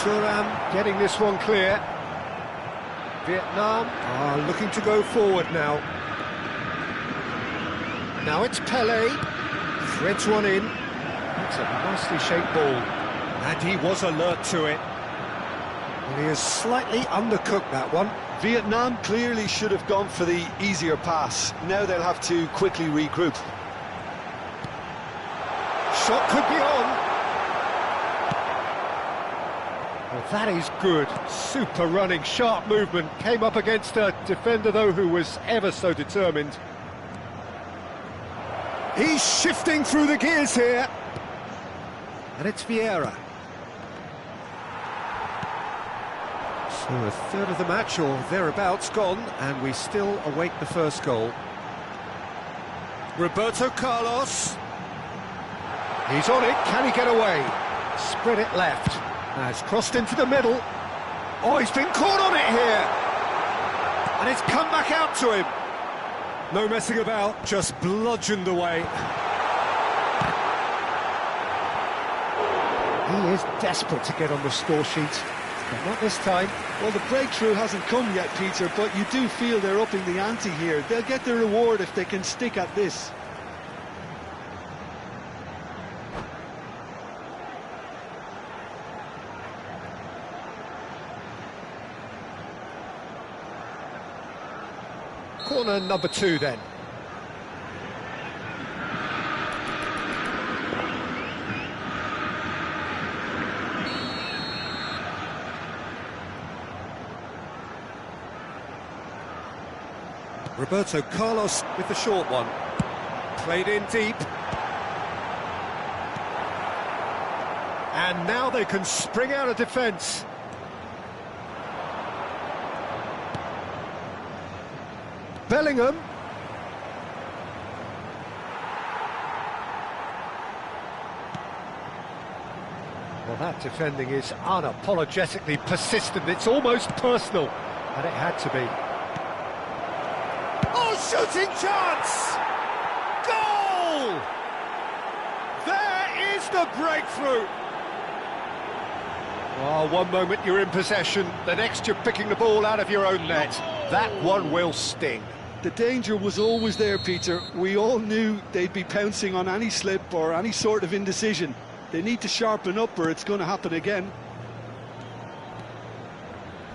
Thuram getting this one clear. Vietnam are looking to go forward now. Now it's Pele. Threads one in. That's a nicely shaped ball. And he was alert to it. Well, he has slightly undercooked that one. Vietnam clearly should have gone for the easier pass. Now they'll have to quickly regroup. Shot could be on. Well, that is good. Super running, sharp movement. Came up against a defender, though, who was ever so determined. He's shifting through the gears here. And it's Vieira. So a third of the match, or thereabouts, gone, and we still await the first goal. Roberto Carlos. He's on it, can he get away? Spread it left. Now it's crossed into the middle. Oh, he's been caught on it here. And it's come back out to him. No messing about, just bludgeoned away. He is desperate to get on the score sheet. But not this time. Well, the breakthrough hasn't come yet, Peter, but you do feel they're upping the ante here. They'll get their reward if they can stick at this. Corner number 2 then. Roberto Carlos with the short one. Played in deep. And now they can spring out of defence. Bellingham. Well, that defending is unapologetically persistent. It's almost personal, and it had to be. Oh, shooting chance! Goal! There is the breakthrough! Oh, one moment you're in possession, the next you're picking the ball out of your own net. That one will sting. The danger was always there, Peter. We all knew they'd be pouncing on any slip or any sort of indecision. They need to sharpen up or it's going to happen again.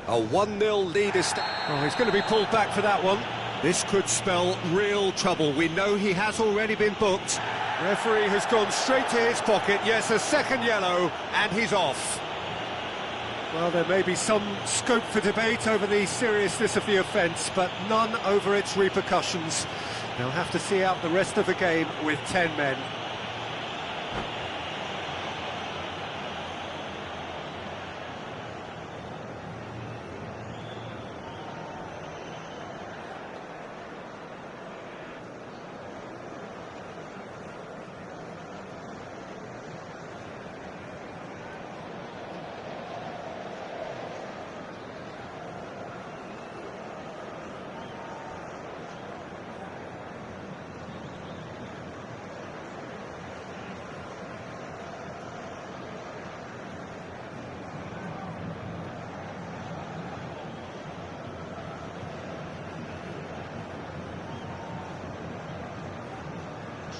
A 1-0 lead is... Oh, he's going to be pulled back for that one. This could spell real trouble. We know he has already been booked. Referee has gone straight to his pocket. Yes, a second yellow, and he's off. Well, there may be some scope for debate over the seriousness of the offence, but none over its repercussions. They'll have to see out the rest of the game with 10 men.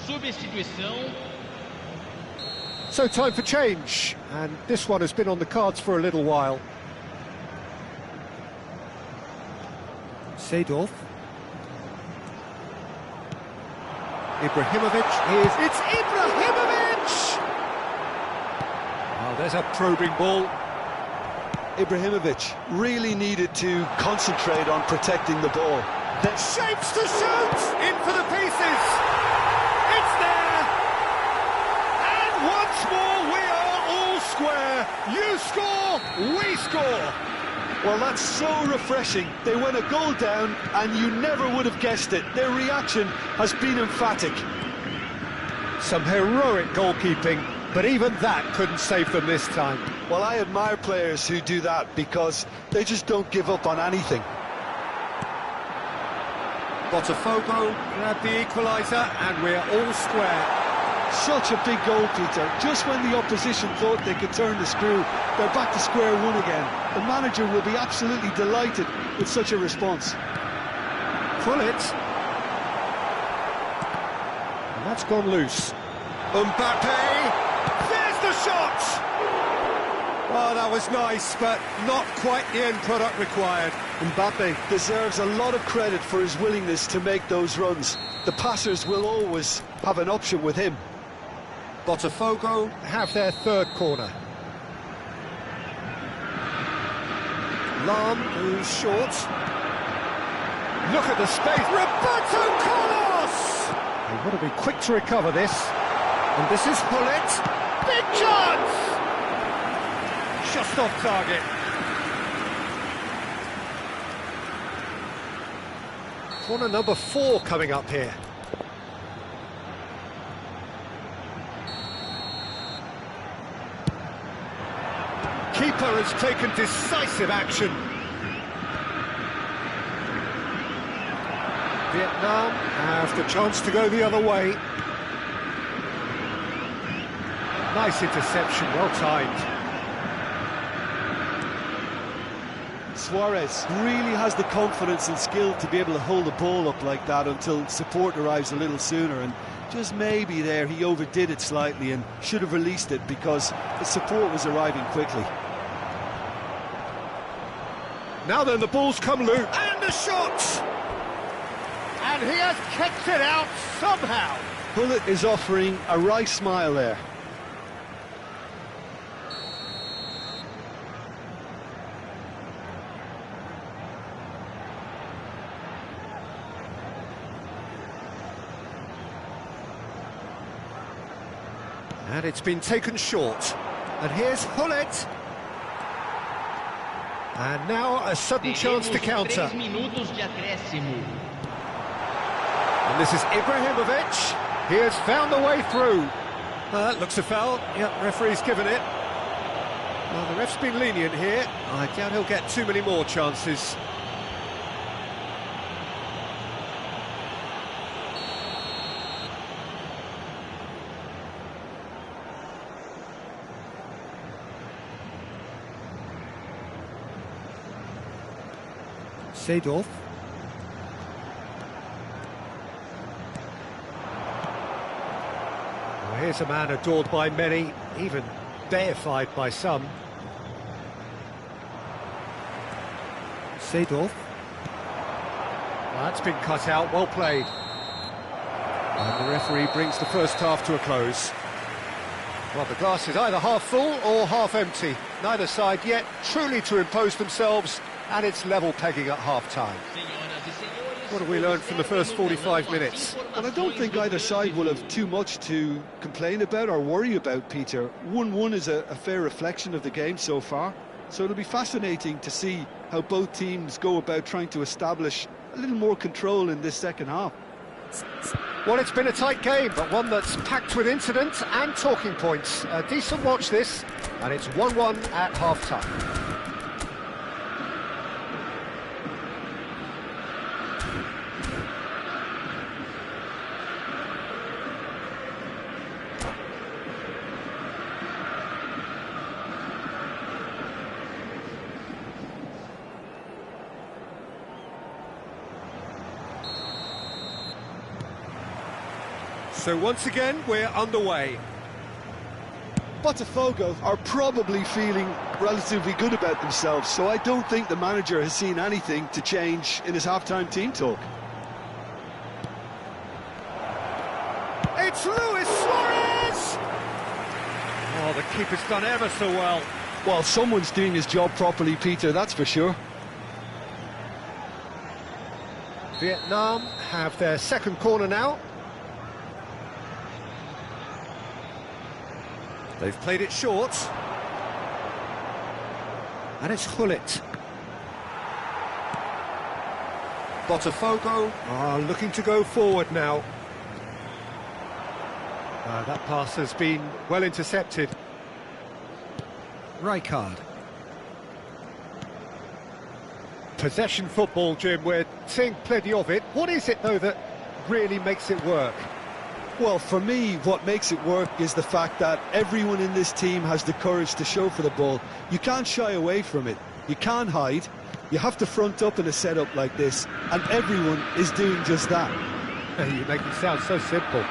Substituição. So time for change, and this one has been on the cards for a little while. Seedorf. Ibrahimovic is... It's Ibrahimovic! Oh, there's a probing ball. Ibrahimovic really needed to concentrate on protecting the ball. Shapes to shoot! In for the pieces! It's there! And once more we are all square. You score, we score. Well, that's so refreshing. They went a goal down and you never would have guessed it. Their reaction has been emphatic. Some heroic goalkeeping, but even that couldn't save them this time. Well, I admire players who do that because they just don't give up on anything. Botafogo grab the equaliser and we're all square. Such a big goal, Peter. Just when the opposition thought they could turn the screw, they're back to square one again. The manager will be absolutely delighted with such a response. Pull it. And that's gone loose. Mbappe! There's the shot! Oh, that was nice, but not quite the end product required. Mbappe deserves a lot of credit for his willingness to make those runs. The passers will always have an option with him. Botafogo have their third corner. Lam moves short. Look at the space. Roberto Carlos! They want to be quick to recover this. And this is Hullet. Big chance! Just off target. Corner number 4 coming up here. Keeper has taken decisive action. Vietnam have the chance to go the other way. Nice interception, well timed. Suarez really has the confidence and skill to be able to hold the ball up like that until support arrives a little sooner, and just maybe there he overdid it slightly and should have released it because the support was arriving quickly. Now then, the ball's come loose, and the shot! And he has kicked it out somehow. Hullet is offering a wry smile there. And it's been taken short. And here's Hullet. And now a sudden chance to counter. And this is Ibrahimovic. He has found the way through. That looks a foul. Yep, referee's given it. Well, the ref's been lenient here. I doubt he'll get too many more chances. Seedorf. Well, here's a man adored by many, even deified by some. Seedorf. Well, that's been cut out, well played. And the referee brings the first half to a close. Well, the glass is either half full or half empty. Neither side yet truly to impose themselves, and it's level pegging at half-time. What have we learned from the first 45 minutes? Well, I don't think either side will have too much to complain about or worry about, Peter. 1-1 is a fair reflection of the game so far, so it'll be fascinating to see how both teams go about trying to establish a little more control in this second half. Well, it's been a tight game, but one that's packed with incident and talking points. A decent watch this, and it's 1-1 at half-time. So once again, we're underway. Botafogo are probably feeling relatively good about themselves, so I don't think the manager has seen anything to change in his half-time team talk. It's Luis Suarez! Oh, the keeper's done ever so well. Well, someone's doing his job properly, Peter, that's for sure. Vietnam have their second corner now. They've played it short. And it's Hullet. Botafogo are looking to go forward now. That pass has been well intercepted. Rijkaard. Possession football, Jim, we're seeing plenty of it. What is it, though, that really makes it work? Well, for me, what makes it work is the fact that everyone in this team has the courage to show for the ball. You can't shy away from it. You can't hide. You have to front up in a setup like this, and everyone is doing just that. You make it sound so simple.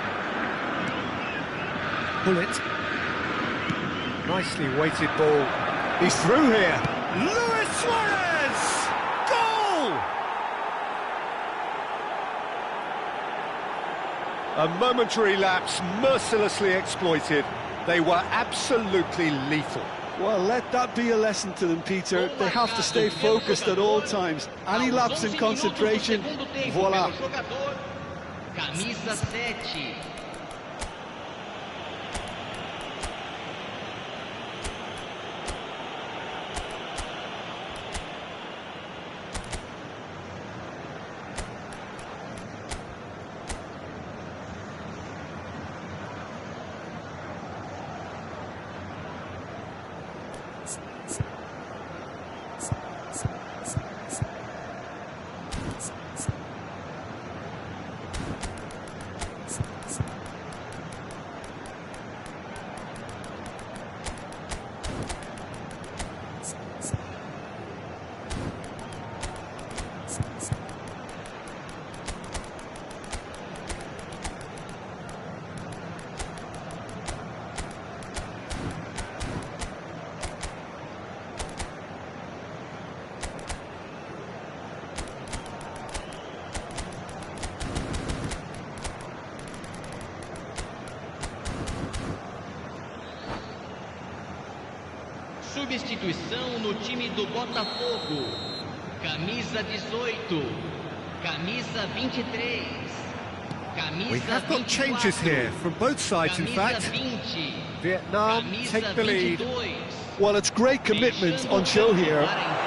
Pull it. Nicely weighted ball. He's through here. Luis Suarez! Goal! A momentary lapse mercilessly exploited. They were absolutely lethal. Well, let that be a lesson to them, Peter. They have to stay focused at all times. Any lapse in concentration, voila. Camisa 7. Substituição no time do Botafogo. Camisa 18. Camisa 23. Camisa We have got changes here from both sides, in fact. 20. Vietnam take the lead. Well, it's great commitment on show here.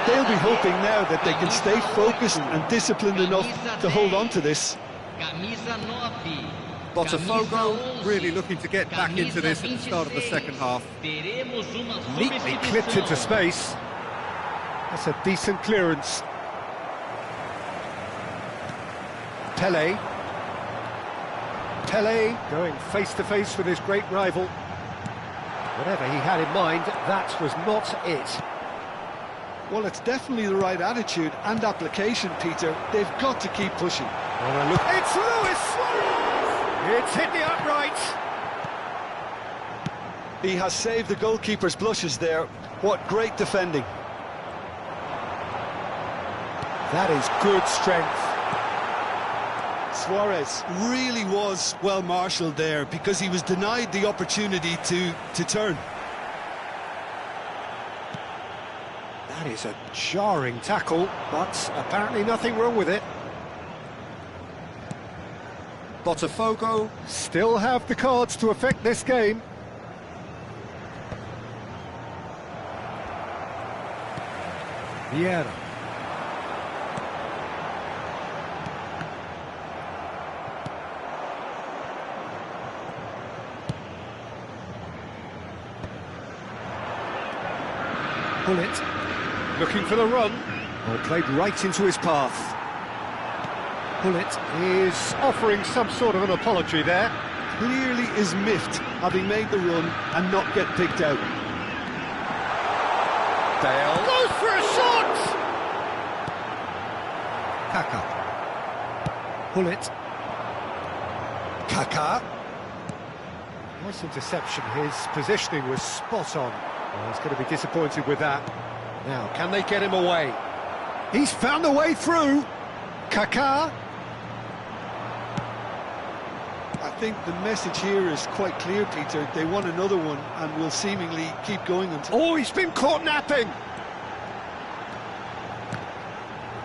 They'll be hoping now that they can stay focused and disciplined enough to hold on to this. Camisa 9. Botafogo really looking to get back into this at the start of the second half. Neatly clipped into space. That's a decent clearance. Pele going face to face with his great rival. Whatever he had in mind, that was not it. Well, it's definitely the right attitude and application, Peter. They've got to keep pushing. Oh, look, it's Luis Suarez! It's hit the upright. He has saved the goalkeeper's blushes there. What great defending. That is good strength. Suarez really was well marshalled there because he was denied the opportunity to turn. That is a jarring tackle, but apparently nothing wrong with it. Botafogo still have the cards to affect this game. Vieira. Pull it. Looking for the run. Oh, played right into his path. Pullet is offering some sort of an apology there. Clearly is miffed, having made the run and not get picked out. Dale goes for a shot! Kaka. Pullet. Kaka. Nice interception, his positioning was spot on. Oh, he's going to be disappointed with that. Now, can they get him away? He's found a way through. Kaka. I think the message here is quite clear, Peter. They want another one and will seemingly keep going until... Oh, he's been caught napping!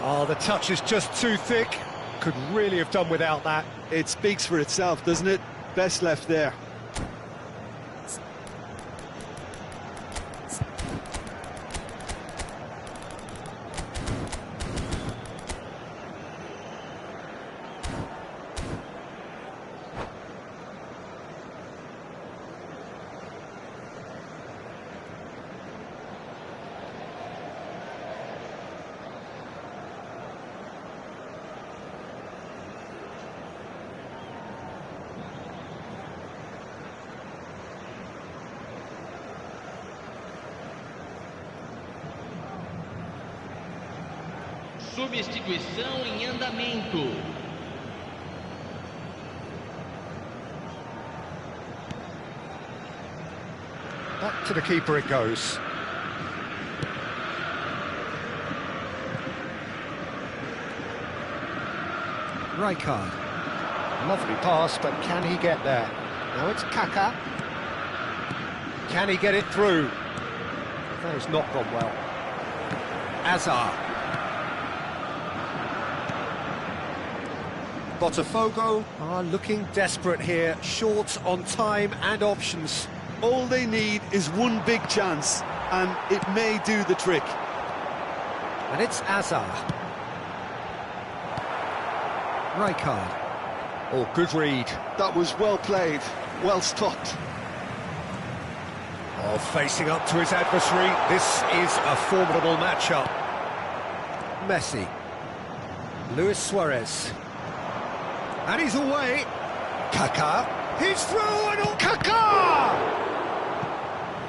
Oh, the touch is just too thick. Could really have done without that. It speaks for itself, doesn't it? Best left there. Substituição em andamento. Back to the keeper it goes. Rijkaard. Lovely pass, but can he get there? Now it's Kaka. Can he get it through? That has not gone well. Azar. Botafogo are looking desperate here, short on time and options. All they need is one big chance, and it may do the trick. And it's Azar. Rijkaard. Oh, good read. That was well played, well stopped. Oh, facing up to his adversary. This is a formidable matchup. Messi. Luis Suarez. And he's away. Kaka. He's through and all. Kaka!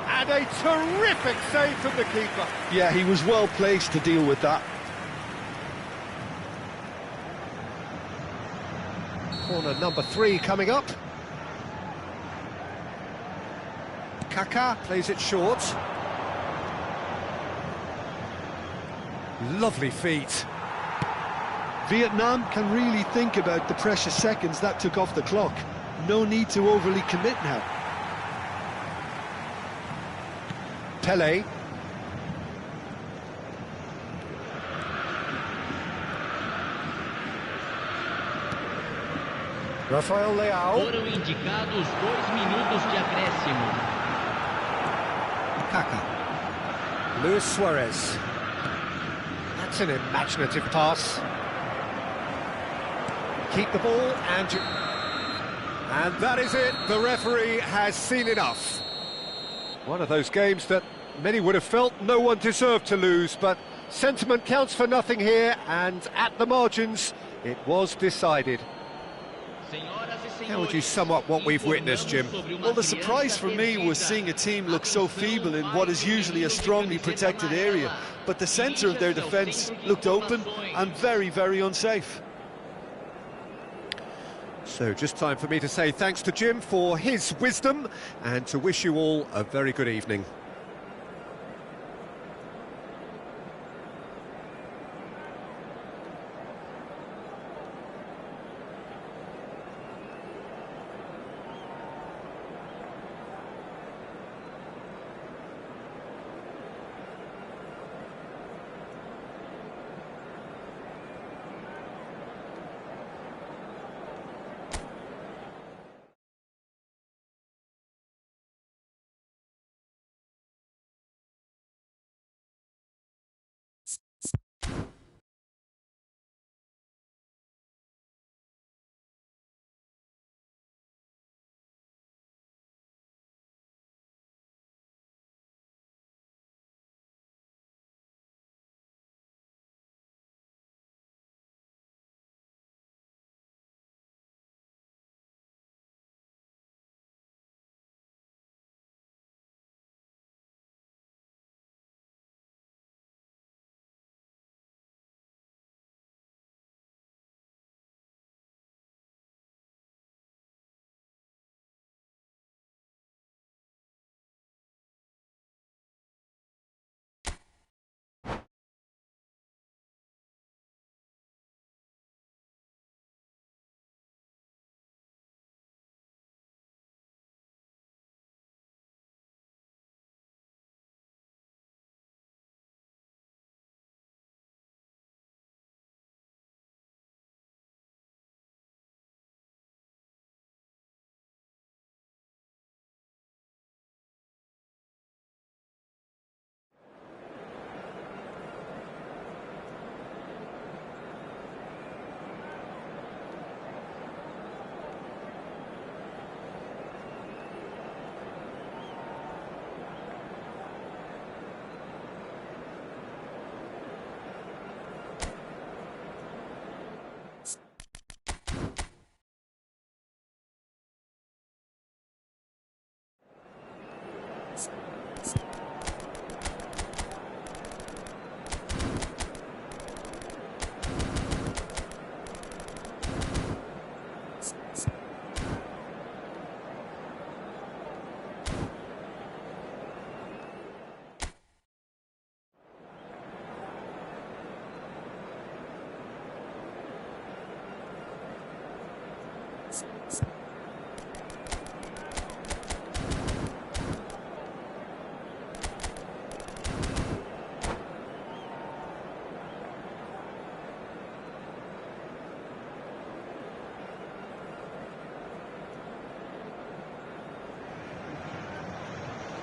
And a terrific save from the keeper. Yeah, he was well placed to deal with that. Corner number 3 coming up. Kaka plays it short. Lovely feet. Vietnam can really think about the precious seconds that took off the clock. No need to overly commit now. Pele. Rafael Leao. Foram indicados 2 minutos de acréscimo. Kaka. Luis Suarez. That's an imaginative pass. Keep the ball and that is it. The referee has seen enough. One of those games that many would have felt no one deserved to lose, but sentiment counts for nothing here, and at the margins, it was decided. How would you sum up what we've witnessed, Jim? Well, the surprise for me was seeing a team look so feeble in what is usually a strongly protected area, but the centre of their defence looked open and very, very unsafe. So just time for me to say thanks to Jim for his wisdom and to wish you all a very good evening.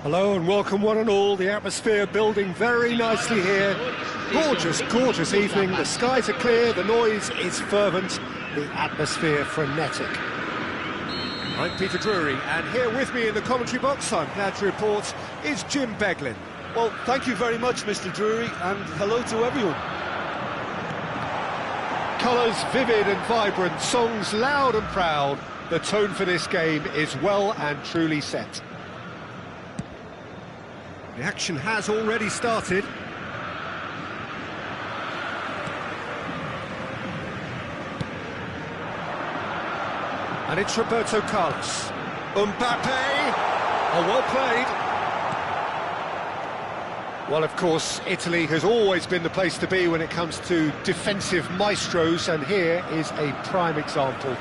Hello and welcome one and all. The atmosphere building very nicely here. Gorgeous, gorgeous evening. The skies are clear, the noise is fervent, the atmosphere frenetic. I'm Peter Drury, and here with me in the commentary box, I'm glad to report, is Jim Beglin. Well, thank you very much, Mr. Drury, and hello to everyone. Colours vivid and vibrant, songs loud and proud. The tone for this game is well and truly set. The action has already started. And it's Roberto Carlos. Mbappe! Oh, well played. Well, of course, Italy has always been the place to be when it comes to defensive maestros, and here is a prime example.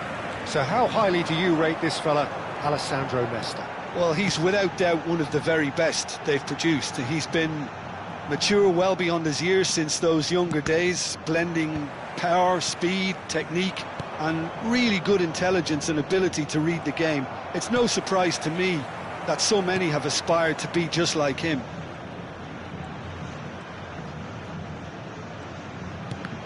So how highly do you rate this fella, Alessandro Nesta? Well, he's without doubt one of the very best they've produced. He's been mature well beyond his years since those younger days, blending power, speed, technique, and really good intelligence and ability to read the game. It's no surprise to me that so many have aspired to be just like him.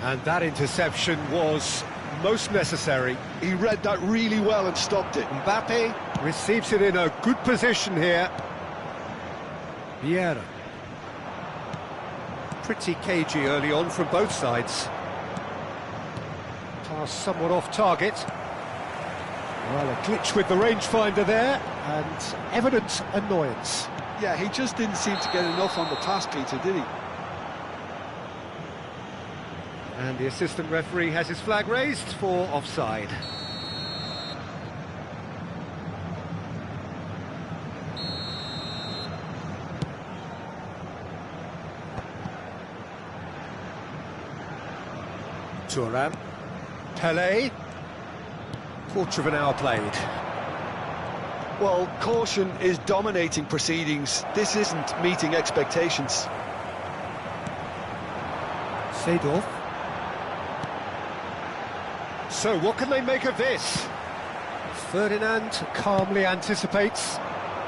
And that interception was most necessary. He read that really well and stopped it. Mbappe receives it in a good position here. Vieira. Pretty cagey early on from both sides. Pass somewhat off target. Well, a glitch with the rangefinder there, and evident annoyance. Yeah, he just didn't seem to get enough on the pass, Peter, did he? And the assistant referee has his flag raised for offside. Thuram. Pelé. Quarter of an hour played. Well, caution is dominating proceedings. This isn't meeting expectations. Seedorf. So what can they make of this? Ferdinand calmly anticipates.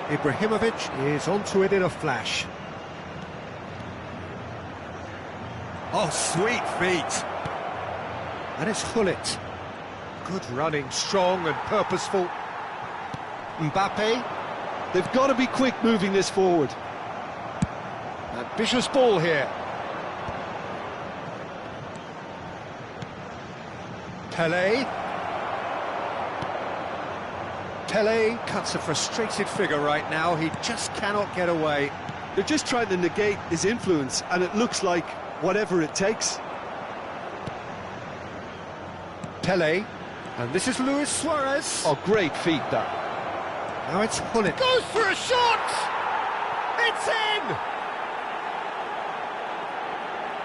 Ibrahimovic is onto it in a flash. Oh, sweet feet. And it's Hullet. Good running, strong and purposeful. Mbappe. They've got to be quick moving this forward. Ambitious ball here. Pelé. Pelé cuts a frustrated figure right now. He just cannot get away. They're just trying to negate his influence, and it looks like whatever it takes. Pelé. And this is Luis Suarez. Oh, great feat, that. Now it's Hullet. Goes for a shot! It's in!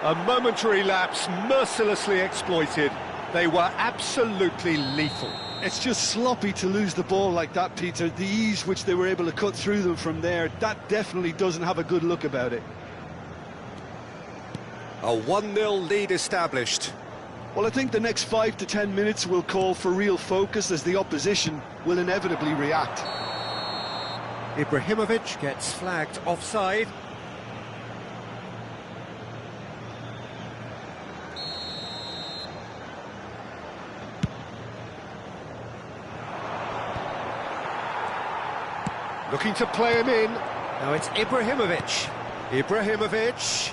A momentary lapse mercilessly exploited. They were absolutely lethal. It's just sloppy to lose the ball like that, Peter. The ease which they were able to cut through them from there, that definitely doesn't have a good look about it. A 1-0 lead established. Well, I think the next 5 to 10 minutes will call for real focus, as the opposition will inevitably react. Ibrahimovic gets flagged offside. Looking to play him in. Now it's Ibrahimovic. Ibrahimovic.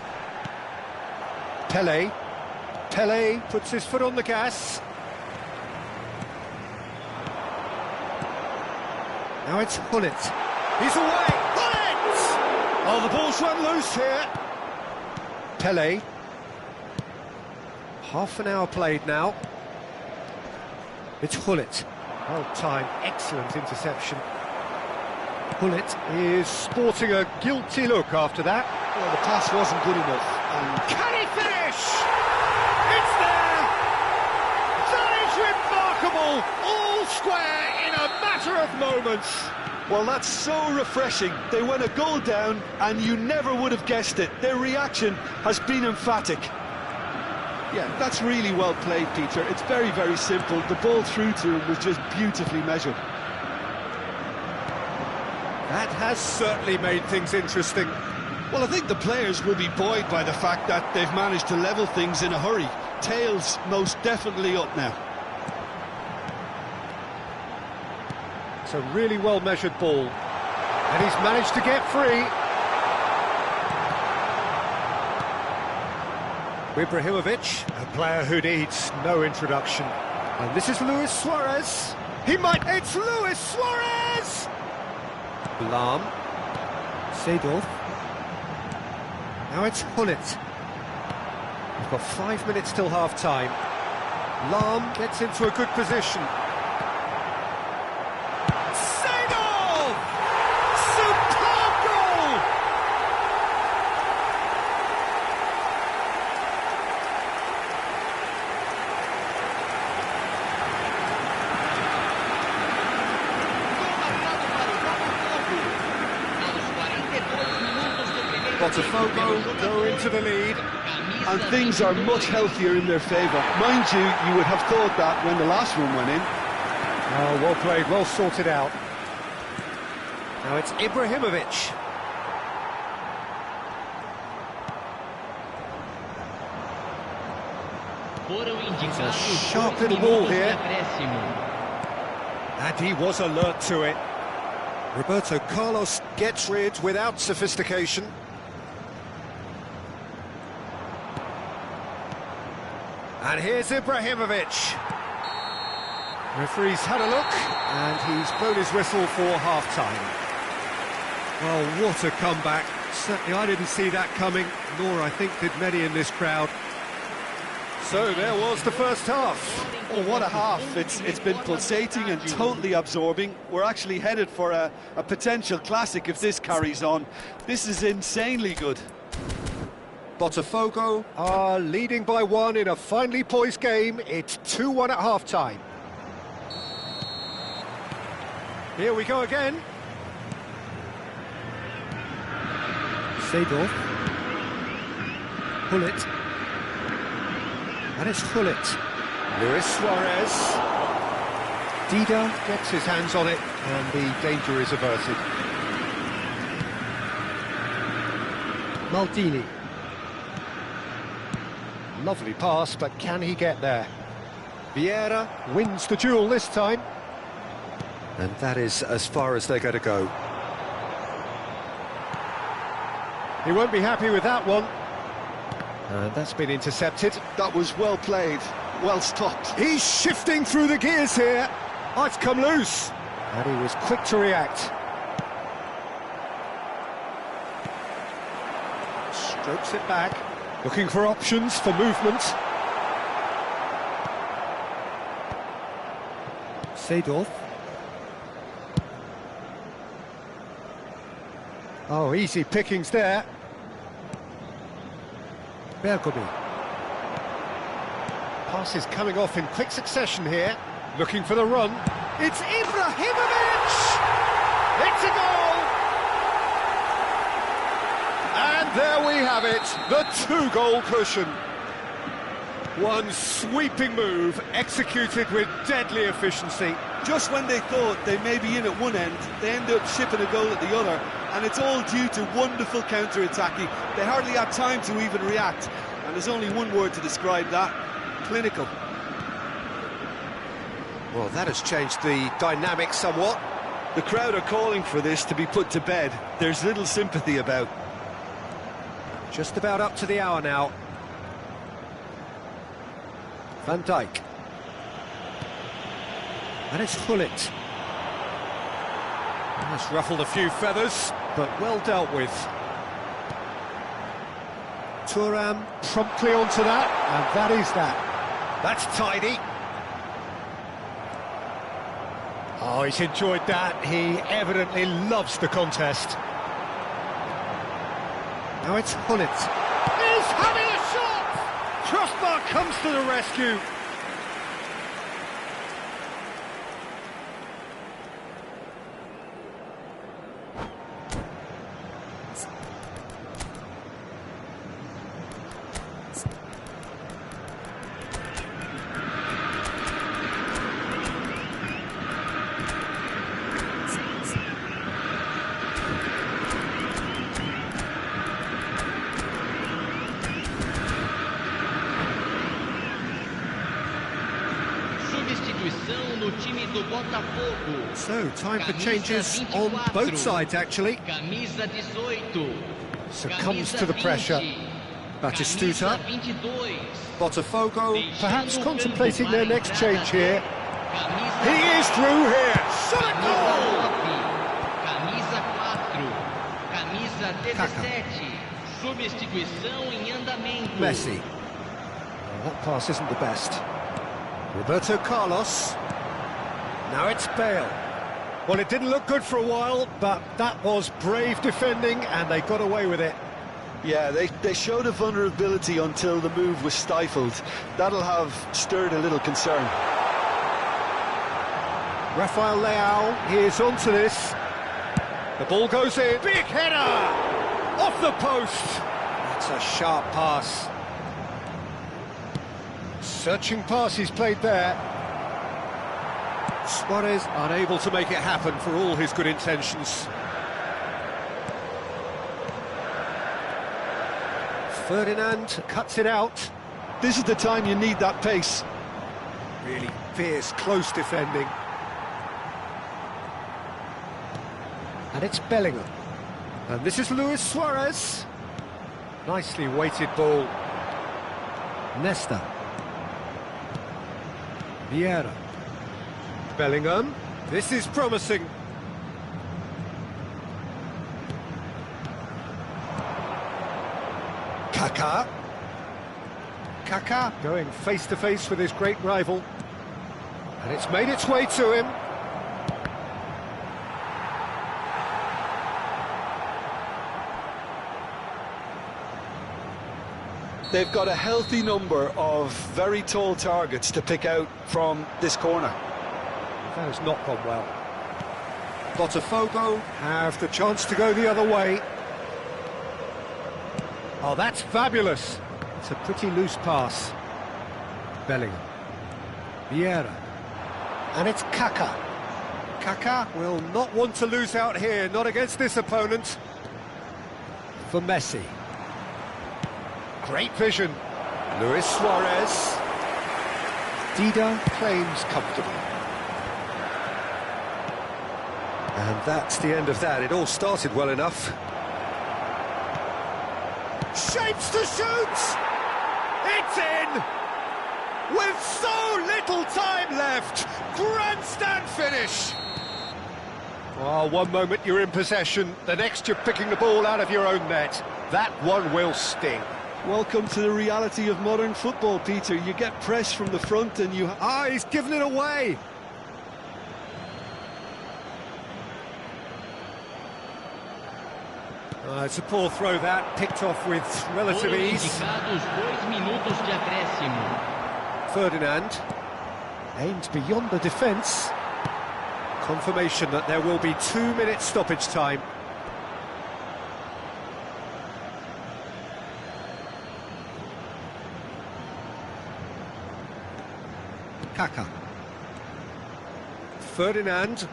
Pelé. Pelé puts his foot on the gas. Now it's Hullet. He's away! Hullet! Oh, the ball's run loose here. Pelé. Half an hour played now. It's Hullet. Well timed, excellent interception. Hullet is sporting a guilty look after that. Well, the pass wasn't good enough. And can he finish? It's there! That is remarkable! All square in a matter of moments. Well, that's so refreshing. They went a goal down, and you never would have guessed it. Their reaction has been emphatic. Yeah, that's really well played, Peter. It's very, very simple. The ball through to him was just beautifully measured. That has certainly made things interesting. Well, I think the players will be buoyed by the fact that they've managed to level things in a hurry. Tails most definitely up now. It's a really well-measured ball. And he's managed to get free. Ibrahimovic, a player who needs no introduction. And this is Luis Suarez. It's Luis Suarez! Lahm. Seedorf. Now it's Hullet. We've got 5 minutes till half-time. Lahm gets into a good position. Seedorf! Superb goal! Botafogo go into the lead. And things are much healthier in their favour. Mind you, you would have thought that when the last one went in. Oh, well played, well sorted out. Now it's Ibrahimovic. It's a sharp little ball here. And he was alert to it. Roberto Carlos gets rid without sophistication. And here's Ibrahimovic. Referee's had a look, and he's blown his whistle for half-time. Well, what a comeback. Certainly I didn't see that coming, nor I think did many in this crowd. So there was the first half. Oh, what a half. It's been pulsating and totally absorbing. We're actually headed for a potential classic if this carries on. This is insanely good. Botafogo are leading by 1 in a finely poised game. It's 2-1 at half-time. Here we go again. Seedorf. Hullet. And it's Hullet. Luis Suarez. Dida gets his hands on it, and the danger is averted. Maldini. Lovely pass, but can he get there? Vieira wins the duel this time. And that is as far as they're going to go. He won't be happy with that one. That's been intercepted. That was well played, well stopped. He's shifting through the gears here. Oh, it's come loose. And he was quick to react. Strokes it back. Looking for options for movement. Seedorf. Oh, easy pickings there. Bergomi. Pass is coming off in quick succession here. Looking for the run. It's Ibrahimovic! It's a goal! And there we have it, the 2-goal cushion. One sweeping move, executed with deadly efficiency. Just when they thought they may be in at one end, they end up shipping a goal at the other, and it's all due to wonderful counter-attacking. They hardly had time to even react, and there's only one word to describe that: clinical. Well, that has changed the dynamic somewhat. The crowd are calling for this to be put to bed. There's little sympathy about. Just about up to the hour now. Van Dijk. And it's Hullet. That's ruffled a few feathers, but well dealt with. Thuram promptly onto that, and that is that. That's tidy. Oh, he's enjoyed that. He evidently loves the contest. Now it's Hullet. He's having a shot! Crossbar comes to the rescue. substituição no time do Botafogo. So, time for Camisa changes on 24. both sides, actually. Camisa 18. Succumbs Camisa to the pressure. 20. Batistuta. Camisa 22. Botafogo perhaps Deixando o contemplating campo their para a next entrada change here. Camisa He is through here. Shot it Camisa goal! 9. Camisa 4. Camisa 17. Substituição em andamento. Messi. Oh, that pass isn't the best. Roberto Carlos. Now it's Bale. Well, it didn't look good for a while, but that was brave defending, and they got away with it. Yeah, they showed a vulnerability until the move was stifled. That'll have stirred a little concern. Rafael Leao is onto this. The ball goes in. Big header! Off the post. That's a sharp pass. Searching pass he's played there. Suarez unable to make it happen for all his good intentions. Ferdinand cuts it out. This is the time you need that pace. Really fierce, close defending. And it's Bellingham. And this is Luis Suarez. Nicely weighted ball. Nesta. Vieira. Bellingham. This is promising. Kaká. Kaká going face to face with his great rival. And it's made its way to him. They've got a healthy number of very tall targets to pick out from this corner. That has not gone well. Botafogo have the chance to go the other way. Oh, that's fabulous. It's a pretty loose pass. Bellingham. Vieira. And it's Kaká. Kaká will not want to lose out here, not against this opponent. For Messi. Great vision. Luis Suarez. Dida claims comfortably. And that's the end of that. It all started well enough. Shapes to shoot! It's in! With so little time left! Grandstand finish! Oh, one moment you're in possession, the next you're picking the ball out of your own net. That one will sting. Welcome to the reality of modern football, Peter. You get press from the front and you... Ah, he's given it away! It's a poor throw that, picked off with relative Foram ease. indicados 2 minutos de acréscimo. Ferdinand aimed beyond the defence. Confirmation that there will be 2 minutes stoppage time. Kaká. Ferdinand.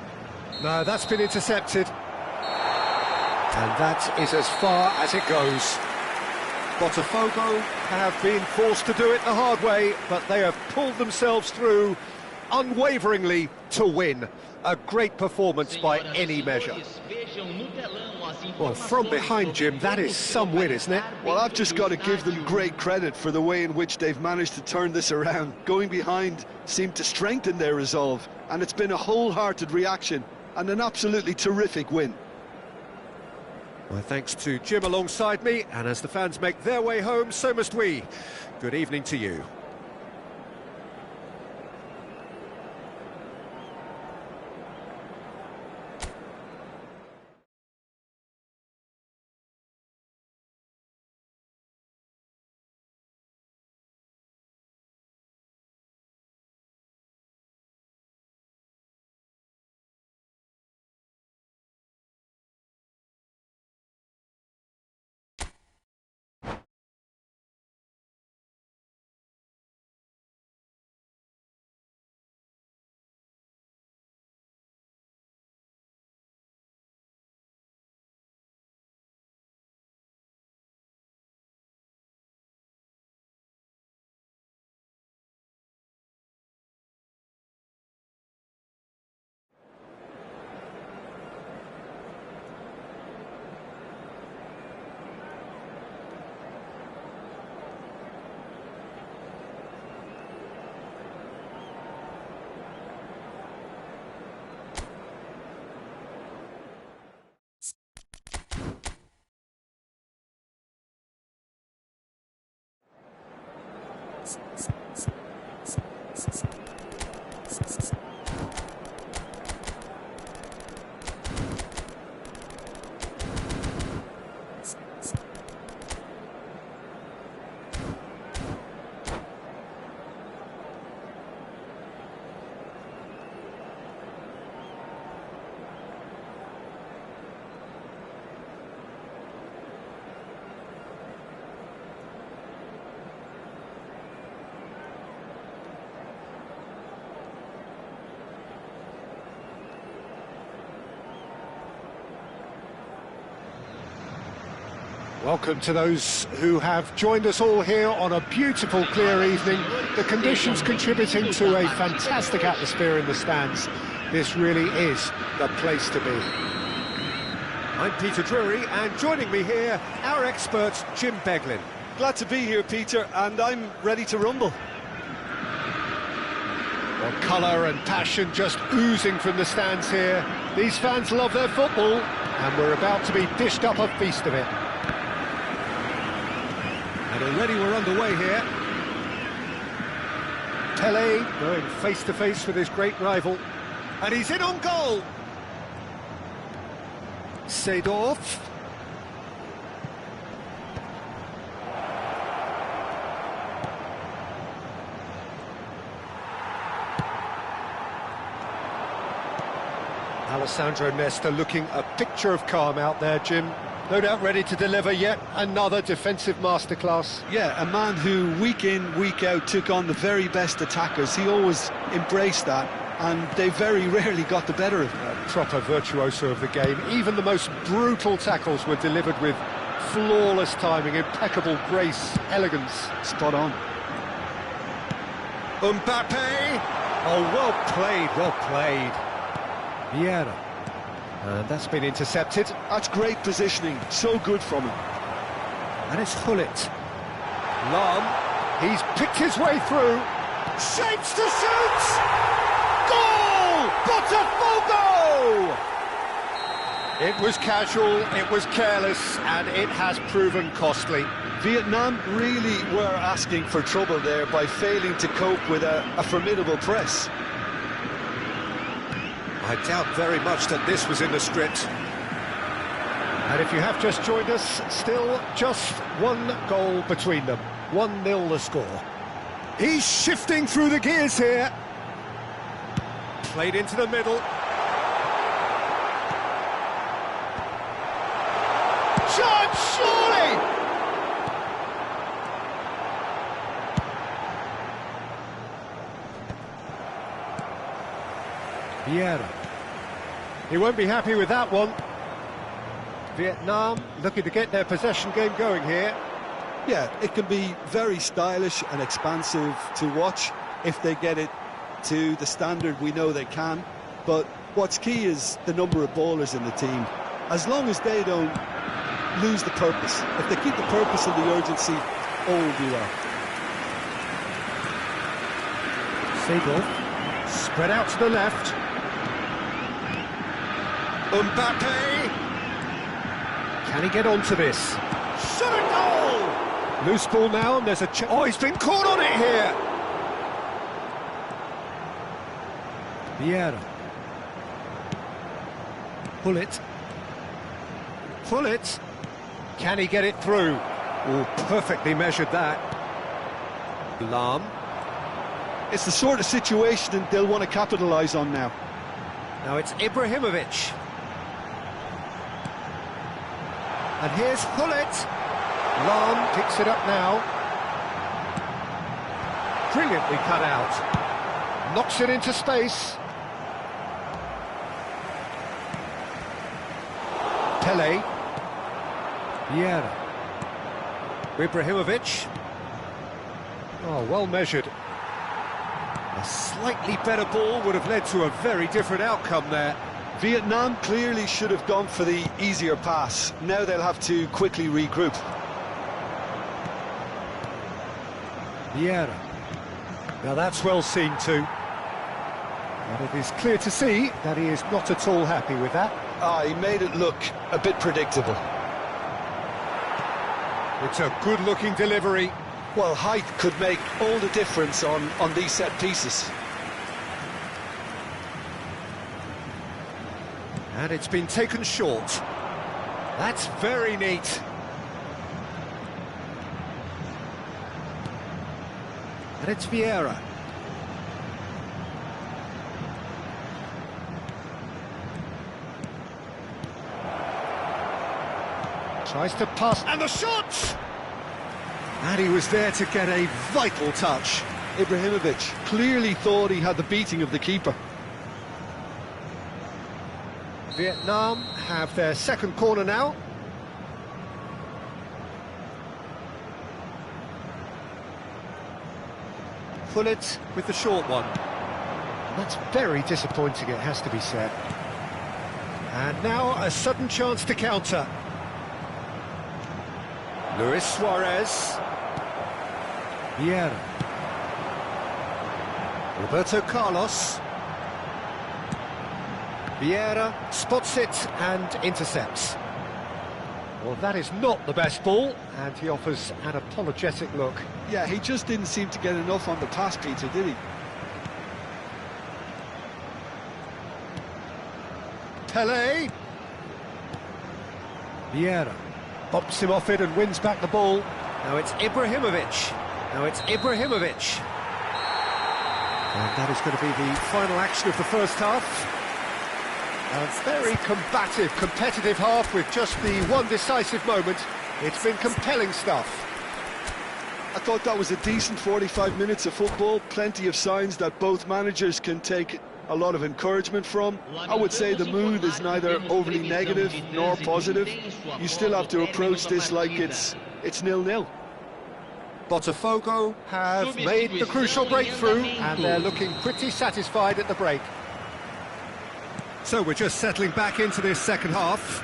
No, that's been intercepted. And that is as far as it goes. Botafogo have been forced to do it the hard way, but they have pulled themselves through unwaveringly to win. A great performance by any measure. Well, from behind, Jim, that is some win, isn't it? Well, I've just got to give them great credit for the way in which they've managed to turn this around. Going behind seemed to strengthen their resolve, and it's been a wholehearted reaction and an absolutely terrific win. My thanks to Jim alongside me, and as the fans make their way home, so must we. Good evening to you. Welcome to those who have joined us all here on a beautiful, clear evening. The conditions contributing to a fantastic atmosphere in the stands. This really is the place to be. I'm Peter Drury, and joining me here, our expert, Jim Beglin. Glad to be here, Peter, and I'm ready to rumble. Well, colour and passion just oozing from the stands here. These fans love their football, and we're about to be dished up a feast of it. And already we're underway here. Pele going face-to-face with his great rival. And he's in on goal. Seedorf. Alessandro Nesta looking a picture of calm out there, Jim. No doubt ready to deliver yet another defensive masterclass. Yeah, a man who week in, week out took on the very best attackers. He always embraced that, and they very rarely got the better of him. A proper virtuoso of the game. Even the most brutal tackles were delivered with flawless timing, impeccable grace, elegance. Spot on. Mbappe! Oh, well played, well played. Vieira. And that's been intercepted. That's great positioning, so good from him. And it's Hullet. Lam, he's picked his way through. Shapes to shoot! Goal! Botafogo! It was casual, it was careless, and it has proven costly. Vietnam really were asking for trouble there by failing to cope with a formidable press. I doubt very much that this was in the script. And if you have just joined us, still just one goal between them. 1-0 the score. He's shifting through the gears here. Played into the middle. Chance, surely! Vieira. He won't be happy with that one. Vietnam looking to get their possession game going here. Yeah, it can be very stylish and expansive to watch if they get it to the standard we know they can. But what's key is the number of ballers in the team. As long as they don't lose the purpose, if they keep the purpose and the urgency, all will be well. Seedorf, spread out to the left. Mbappe! Can he get onto this? Shot a goal! Loose ball now, and there's a chance. Oh, he's been caught on it here! Vieira. Hullet. Hullet. Can he get it through? Oh, perfectly measured that. Lam. It's the sort of situation they'll want to capitalise on now. Now it's Ibrahimovic. And here's Hullet. Lam picks it up now. Brilliantly cut out. Knocks it into space. Pele. Vieira. Ibrahimovic. Oh, well measured. A slightly better ball would have led to a very different outcome there. Vietnam clearly should have gone for the easier pass. Now they'll have to quickly regroup. Vieira. Now that's well seen too. And it is clear to see that he is not at all happy with that. He made it look a bit predictable. It's a good-looking delivery. Well, height could make all the difference on these set pieces. And it's been taken short. That's very neat. And it's Vieira. Tries to pass, and the shot! And he was there to get a vital touch. Ibrahimovic clearly thought he had the beating of the keeper. Vietnam have their second corner now. Gullit with the short one. And that's very disappointing, it has to be said. And now a sudden chance to counter. Luis Suarez. Vieira. Roberto Carlos. Vieira spots it and intercepts. Well, that is not the best ball, and he offers an apologetic look. Yeah, he just didn't seem to get enough on the pass, Peter, did he? Pelé. Vieira bops him off it and wins back the ball. Now it's Ibrahimovic. And that is going to be the final action of the first half. A very combative, competitive half with just the one decisive moment. It's been compelling stuff. I thought that was a decent 45 minutes of football. Plenty of signs that both managers can take a lot of encouragement from. I would say the mood is neither overly negative nor positive. You still have to approach this like it's 0-0. Botafogo have made the crucial breakthrough, and they're looking pretty satisfied at the break. So we're just settling back into this second half.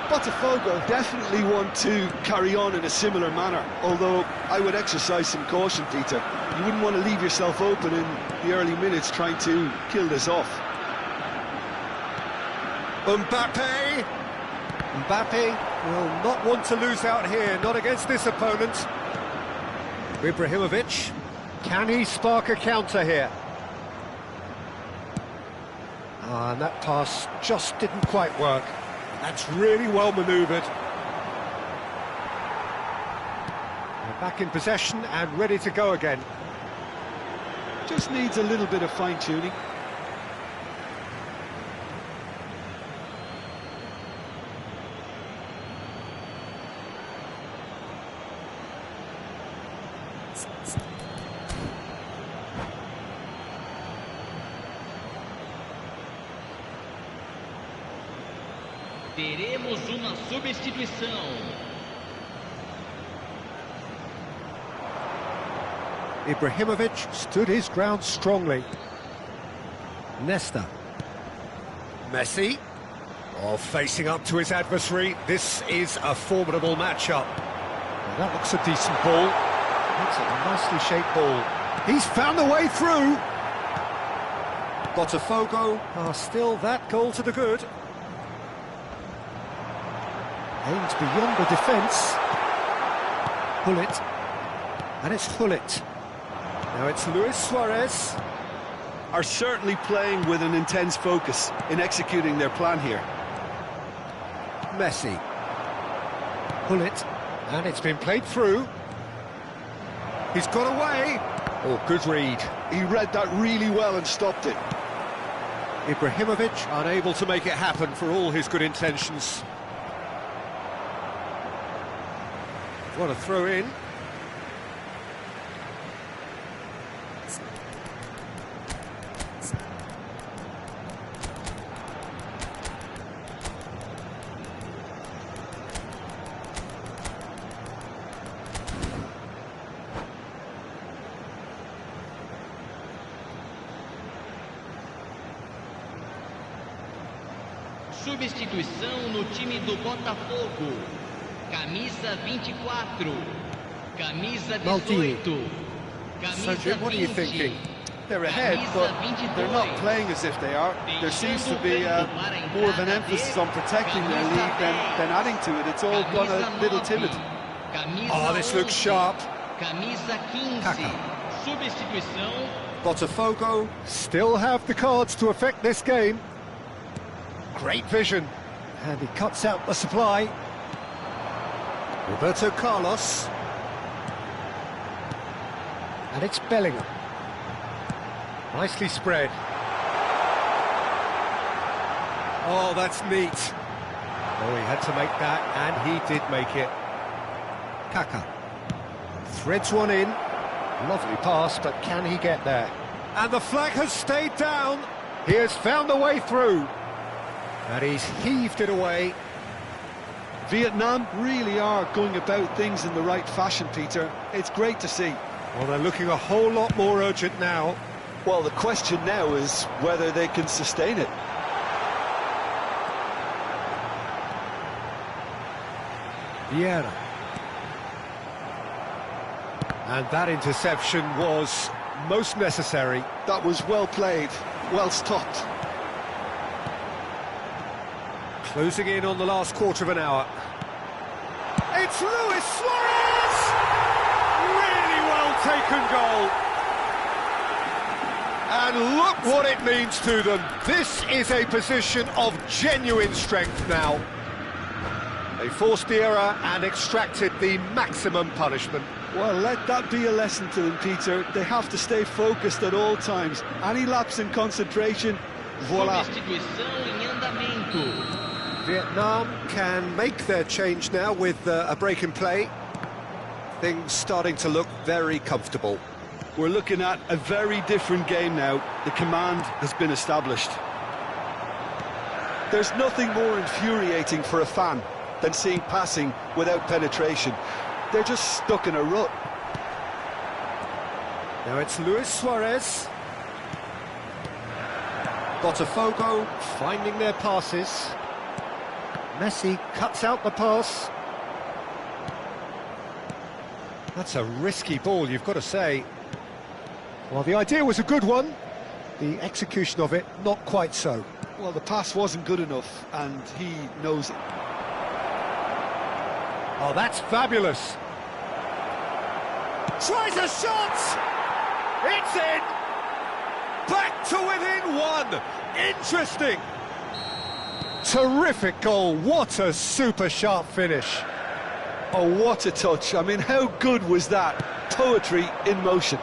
Botafogo definitely want to carry on in a similar manner, although I would exercise some caution, Peter. You wouldn't want to leave yourself open in the early minutes trying to kill this off. Mbappe will not want to lose out here, not against this opponent. Ibrahimovic, can he spark a counter here? And that pass just didn't quite work. That's really well manoeuvred. They're back in possession and ready to go again. Just needs a little bit of fine-tuning. Teremos uma substituição. Ibrahimovic stood his ground strongly. Nesta. Messi. Oh, facing up to his adversary. This is a formidable matchup. Well, that looks a decent ball. That's a nicely shaped ball. He's found the way through. Botafogo are still that goal to the good. Aimed beyond the defence. Gullit. And it's Gullit. Now it's Luis Suarez. Are certainly playing with an intense focus in executing their plan here. Messi. Gullit. And it's been played through. He's got away. Oh, good read. He read that really well and stopped it. Ibrahimovic unable to make it happen for all his good intentions. What a throw in. Substituição no time do Botafogo. Camisa 24. Camisa 18. So, Jim, what are you thinking? They're ahead, but they're not playing as if they are. There seems to be more of an emphasis on protecting their lead than adding to it. It's all gone a little timid. Oh, this looks sharp. Camisa 15. Substituição. Botafogo still have the cards to affect this game. Great vision. And he cuts out the supply. Roberto Carlos. And it's Bellingham. Nicely spread. Oh, that's neat. Oh, he had to make that, and he did make it. Kaka. Threads one in. Lovely pass, but can he get there? And the flag has stayed down. He has found the way through. And he's heaved it away. Vietnam really are going about things in the right fashion, Peter. It's great to see. Well, they're looking a whole lot more urgent now. Well, the question now is whether they can sustain it. Vieira. And that interception was most necessary. That was well played, well stopped. Closing in on the last quarter of an hour. It's Luis Suarez! Really well taken goal. And look what it means to them. This is a position of genuine strength now. They forced the error and extracted the maximum punishment. Well, let that be a lesson to them, Peter. They have to stay focused at all times. Any lapse in concentration, voila. Substituição em andamento. Vietnam can make their change now with a break in play. Things starting to look very comfortable. We're looking at a very different game now. The command has been established. There's nothing more infuriating for a fan than seeing passing without penetration. They're just stuck in a rut. Now it's Luis Suarez. Botafogo finding their passes. Messi cuts out the pass. That's a risky ball, you've got to say. Well, the idea was a good one. The execution of it, not quite so. Well, the pass wasn't good enough, and he knows it. Oh, that's fabulous. Tries a shot! It's in! Back to within one! Interesting! Terrific goal, what a super sharp finish. Oh, what a touch. I mean, how good was that? Poetry in motion.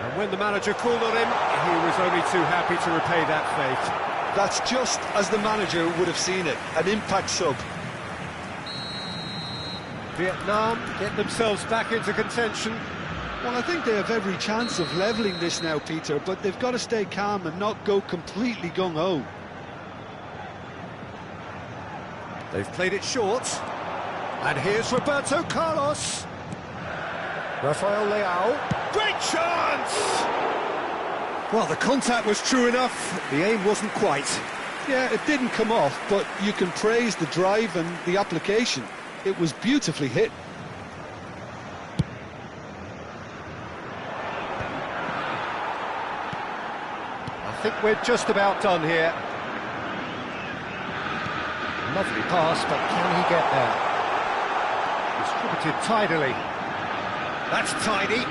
And when the manager called on him, he was only too happy to repay that fate. That's just as the manager would have seen it, an impact sub. Vietnam get themselves back into contention. Well, I think they have every chance of levelling this now, Peter, but they've got to stay calm and not go completely gung-ho. They've played it short. And here's Roberto Carlos. Rafael Leao. Great chance! Well, the contact was true enough. The aim wasn't quite. Yeah, it didn't come off, but you can praise the drive and the application. It was beautifully hit. I think we're just about done here. Lovely pass, but can he get there? Distributed tidily. That's tidy.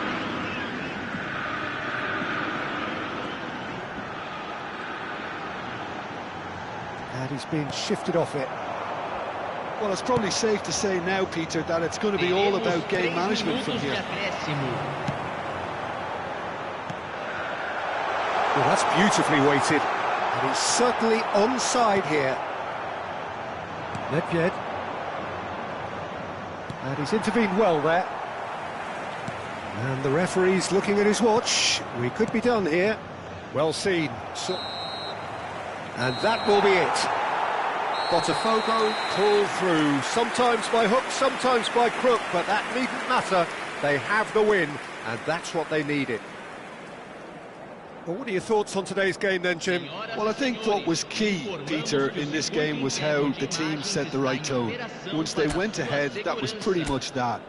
And he's been shifted off it. Well, it's probably safe to say now, Peter, that it's going to be all about game management from here. Well, that's beautifully weighted. And he's certainly onside here. Nedved. And he's intervened well there. And the referee's looking at his watch. We could be done here. Well seen. And that will be it. Botafogo pull through, sometimes by hook, sometimes by crook, but that needn't matter. They have the win, and that's what they needed. Well, what are your thoughts on today's game then, Jim? Well, I think what was key, Peter, in this game was how the team set the right tone. Once they went ahead, that was pretty much that.